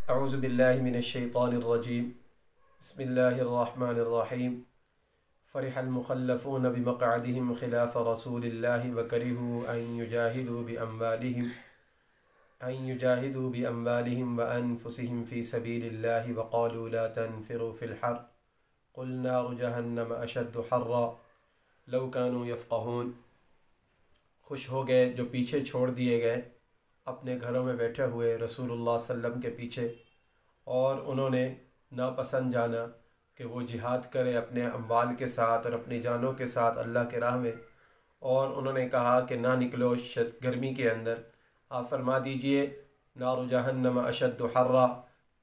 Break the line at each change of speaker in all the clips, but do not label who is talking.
अऊज़ु बिल्लाहि मिनश्शैतानिर्रजीम बिस्मिल्लाहिर्रहमानिर्रहीम फ़रिहल मुख़ल्लफ़ून बिमक़अदिहिम ख़िलाफ़ रसूलिल्लाहि व करिहू अन युजाहिदू बिअम्वालिहिम व अनफुसिहिम फ़ी सबीलिल्लाहि व क़ालू ला तन्फ़िरू फ़िल हर्र क़ुल नारु जहन्नम अशद्दु हर्रा लौ कानू यफ़क़हून। खुश हो गए जो पीछे छोड़ दिए गए अपने घरों में बैठे हुए रसूलुल्लाह सल्लम के पीछे, और उन्होंने नापसंद जाना कि वो जिहाद करे अपने अम्वाल के साथ और अपनी जानों के साथ अल्लाह के राह में, और उन्होंने कहा कि ना निकलो गर्मी के अंदर। आप फरमा दीजिए नारु जहन्नम अशद्दु हर्रा,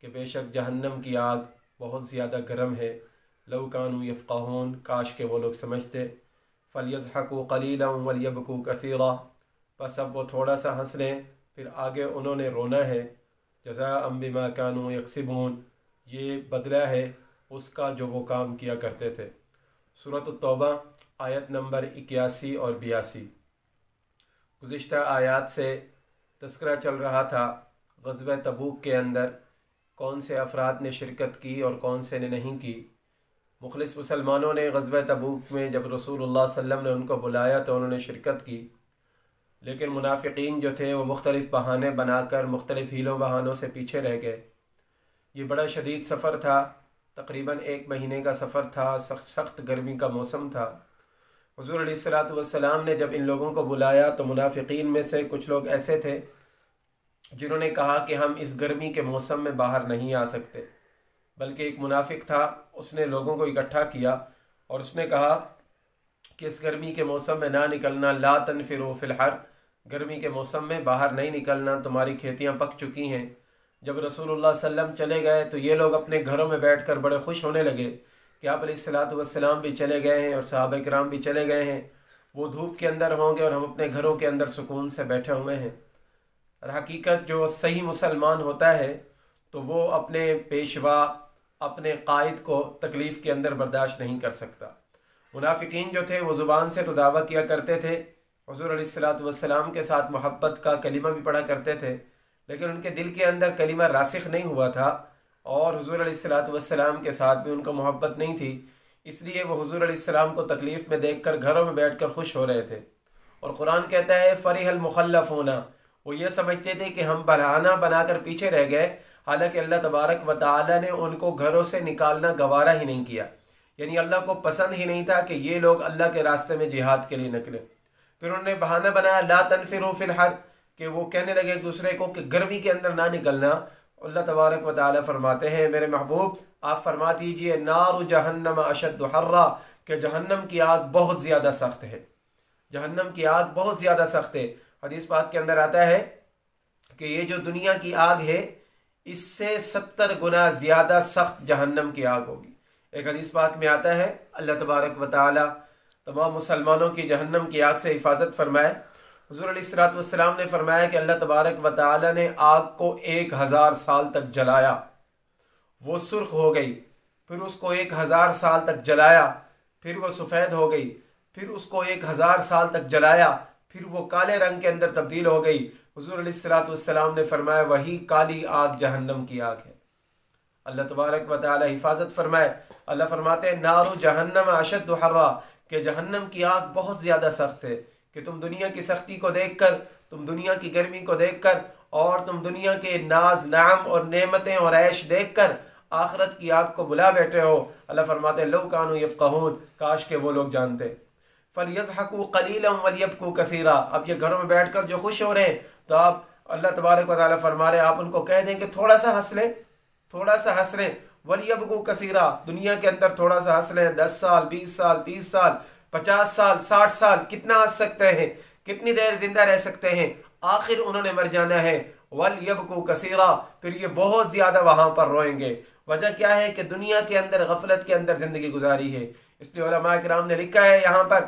कि बेशक जहन्नम की आग बहुत ज़्यादा गर्म है। लौ कानू यफ़क़हून, काश के वो लोग समझते। फ़लयज़हकू क़लीलन वलयबकू कसीरा, बस अब वो थोड़ा सा हंस लें फिर आगे उन्होंने रोना है। जज़ाअम बिमा कानू यक्सिबून, ये बदला है उसका जो वो काम किया करते थे। सूरत तौबा आयत नंबर 81 और 82। गुज़िश्ता आयात से तज़किरा चल रहा था ग़ज़वा तबूक के अंदर कौन से अफराद ने शिरकत की और कौन से ने नहीं की। मुखलिस मुसलमानों ने ग़ज़वा तबूक में जब रसूलुल्लाह सल्लम ने उनको बुलाया तो उन्होंने शिरकत की, लेकिन मुनाफिकीन जो थे वो मुख्तलिफ़ बहाने बनाकर मुख्तलिफ़ हीलों बहानों से पीछे रह गए। ये बड़ा शदीद सफ़र था, तकरीबन 1 महीने का सफ़र था, सख्त गर्मी का मौसम था। हुज़ूर अलैहिस्सलातु वस्सलाम ने जब इन लोगों को बुलाया तो मुनाफिकीन में से कुछ लोग ऐसे थे जिन्होंने कहा कि हम इस गर्मी के मौसम में बाहर नहीं आ सकते। बल्कि एक मुनाफिक था, उसने लोगों को इकट्ठा किया और उसने कहा कि इस गर्मी के मौसम में ना निकलना, ला तनफिरू फ़िल हर्र, गर्मी के मौसम में बाहर नहीं निकलना, तुम्हारी खेतियाँ पक चुकी हैं। जब रसूलुल्लाह सल्लम चले गए तो ये लोग अपने घरों में बैठकर बड़े खुश होने लगे कि आप अलैहिस्सलातु वस्सलाम भी चले गए हैं और सहाबा किराम भी चले गए हैं, वो धूप के अंदर होंगे और हम अपने घरों के अंदर सुकून से बैठे हुए हैं। और हकीकत जो सही मुसलमान होता है तो वो अपने पेशवा, अपने कायद को तकलीफ़ के अंदर बर्दाश्त नहीं कर सकता। मुनाफिकीन जो थे वो ज़ुबान से तो दावा किया करते थे, हुज़ूर अलैहिस्सलातु वस्सलाम के साथ मोहब्बत का कलिमा भी पढ़ा करते थे, लेकिन उनके दिल के अंदर कलिमा रासिख नहीं हुआ था और हुज़ूर अलैहिस्सलातु वस्सलाम के साथ भी उनको मोहब्बत नहीं थी। इसलिए वो हुज़ूर अलैहिस्सलाम को तकलीफ़ में देखकर घरों में बैठकर खुश हो रहे थे। और कुरान कहता है फ़रिहल मुख़ल्लफ़ूना, वो ये समझते थे कि हम बहाना बनाकर पीछे रह गए, हालांकि अल्लाह तबारक व तआला ने उनको घरों से निकालना गवारा ही नहीं किया। यानी अल्लाह को पसंद ही नहीं था कि ये लोग अल्लाह के रास्ते में जिहाद के लिए निकले। फिर उन्होंने बहाना बनाया ला तनफिरू फ़िल हर्र, कि वो कहने लगे एक दूसरे को कि गर्मी के अंदर ना निकलना। अल्लाह तबारक व तआला फरमाते हैं मेरे महबूब आप फरमा दीजिए नारु जहन्नम अशद्दु हर्रा, कि जहन्नम की आग बहुत ज़्यादा सख्त है। जहन्नम की आग बहुत ज़्यादा सख्त है। हदीस पाक के अंदर आता है कि ये जो दुनिया की आग है इससे 70 गुना ज़्यादा सख्त जहन्नम की आग होगी। एक हदीस पाक में आता है अल्लाह तबारक व तआला तमाम मुसलमानों की जहन्नम की आग से हिफाजत फरमाए। हुज़ूर अलैहिस्सलातु वस्सलाम ने फरमाया कि अल्लाह तबारक व तआला ने आग को 1000 साल तक जलाया, वो सुर्ख हो गई, फिर उसको 1000 साल तक जलाया, फिर वो सफ़ेद हो गई, फिर उसको 1000 साल तक जलाया, फिर वो काले रंग के अंदर तब्दील हो गई। हुज़ूर अलैहिस्सलातु वस्सलाम ने फरमाया वही काली आग जहन्नम की आग है। अल्लाह तबारक व तआला हिफाजत फरमाए। अल्लाह फरमाते हैं नारु जहन्नम अशद्दु हर्रा, कि जहन्नम की आग बहुत ज़्यादा सख्त है। कि तुम दुनिया की सख्ती को देखकर, तुम दुनिया की गर्मी को देखकर और तुम दुनिया के नाज नाम और नेमतें और ऐश देखकर आखिरत की आग को बुला बैठे हो। अल्लाह फरमाते लौ कानू यफ़क़हून, काश के वो लोग जानते। फ़लयज़हकू क़लीलन वलयबकू कसीरा, अब ये घरों में बैठकर जो खुश हो रहे हैं तो आप अल्लाह तबारक व तआला फरमा रहे हैं आप उनको कह दें कि थोड़ा सा हंस लें, थोड़ा सा हंस लें। वलयबकू कसीरा, दुनिया के अंदर थोड़ा सा हंस लें, 10 साल 20 साल 30 साल 50 साल 60 साल कितना हंस सकते हैं, कितनी देर जिंदा रह सकते हैं, आखिर उन्होंने मर जाना है। वलयबकू कसीरा, फिर ये बहुत ज्यादा वहां पर रोएंगे। वजह क्या है कि दुनिया के अंदर गफलत के अंदर जिंदगी गुजारी है। इसलिए उलमा किराम ने लिखा है यहाँ पर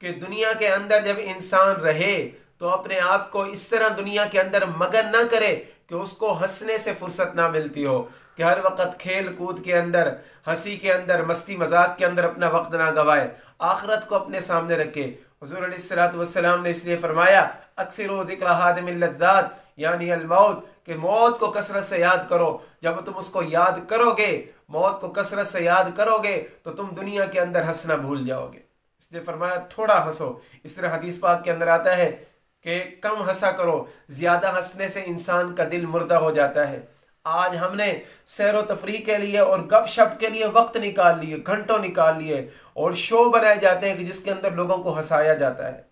कि दुनिया के अंदर जब इंसान रहे तो अपने आप को इस तरह दुनिया के अंदर मगन ना करे कि उसको हंसने से फुर्सत ना मिलती हो, कि हर वक्त खेल कूद के अंदर, हंसी के अंदर, मस्ती मजाक के अंदर अपना वक्त ना गवाए, आखिरत को अपने सामने रखे। हुज़ूर अलैहिस्सलातु वस्सलाम ने इसलिए फरमाया अक्सिरू ज़िक्र हादिमिल लज़्ज़ात, यानी अल मौत, कि मौत को कसरत से याद करो। जब तुम उसको याद करोगे, मौत को कसरत से याद करोगे, तो तुम दुनिया के अंदर हंसना भूल जाओगे। इसलिए फरमाया थोड़ा हंसो। इस तरह हदीस पाक के अंदर आता है कि कम हंसा करो, ज्यादा हंसने से इंसान का दिल मुर्दा हो जाता है। आज हमने सैर व तफरीह के लिए और गपशप के लिए वक्त निकाल लिए, घंटों निकाल लिए, और शो बनाए जाते हैं कि जिसके अंदर लोगों को हंसाया जाता है।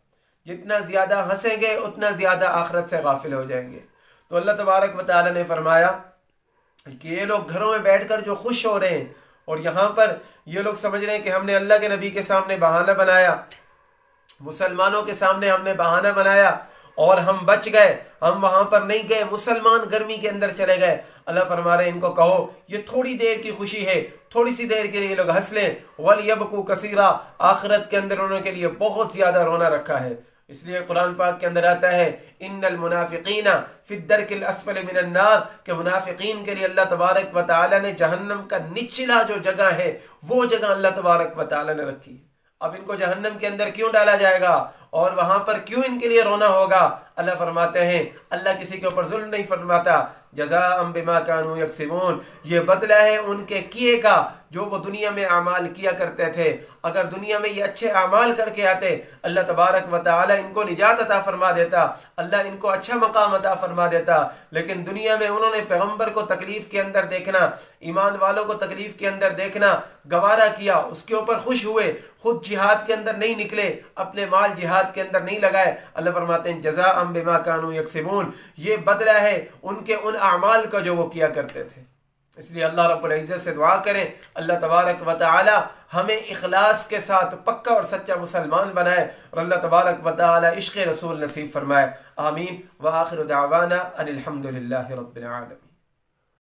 जितना ज्यादा हंसेंगे उतना ज्यादा आखिरत से गाफिल हो जाएंगे। तो अल्लाह तबारक व तआला ने फरमाया कि ये लोग घरों में बैठकर जो खुश हो रहे हैं, और यहाँ पर ये लोग समझ रहे हैं कि हमने अल्लाह के नबी के सामने बहाना बनाया, मुसलमानों के सामने हमने बहाना बनाया और हम बच गए, हम वहां पर नहीं गए, मुसलमान गर्मी के अंदर चले गए। अल्लाह फरमा रहे इनको कहो ये थोड़ी देर की खुशी है, थोड़ी सी देर के लिए लोग हंस लें। वल यबकू कसीरा, आखिरत के अंदर उन्होंने के लिए बहुत ज्यादा रोना रखा है। इसलिए कुरान पाक के अंदर आता है इन्नल मुनाफिकीना फिद्दरकिल अस्फल मिनन नार, के मुनाफिकीन के लिए अल्लाह तबारक व तआला ने जहन्नम का निचला जो जगह है वो जगह अल्लाह तबारक व तआला ने रखी है। अब इनको जहन्नम के अंदर क्यों डाला जाएगा और वहां पर क्यों इनके लिए रोना होगा? अल्लाह फरमाते हैं अल्लाह किसी के ऊपर जुल्म नहीं फरमाता। जज़ाअम बिमा कानू यक्सिबून, ये बदला है उनके किए का जो वो दुनिया में अमाल किया करते थे। अगर दुनिया में ये अच्छे अमाल करके आते, अल्लाह तबारक व तआला इनको निजात अता फरमा देता, अल्लाह इनको अच्छा मकाम अता फरमा देता। लेकिन दुनिया में उन्होंने पैगंबर को तकलीफ के अंदर देखना, ईमान वालों को तकलीफ के अंदर देखना गवारा किया, उसके ऊपर खुश हुए, खुद जिहाद के अंदर नहीं निकले, अपने माल जिहाद के अंदर नहीं लगाए। अल्लाह फरमाते हैं जज़ाअम बिमा कानू यक्सिबून, ये बदला है उनके उन अमाल का जो वो किया करते थे। इसलिए अल्लाह रब्बुल इज्जत से दुआ करें अल्लाह तबारक व तआला हमें इखलास के साथ पक्का और सच्चा मुसलमान बनाए और अल्लाह तबारक व तआला इश्क़ रसूल नसीब फरमाए। आमीन व आखिर दावाना अनिल हम्दुलिल्लाहि रब्बिल आलमीन।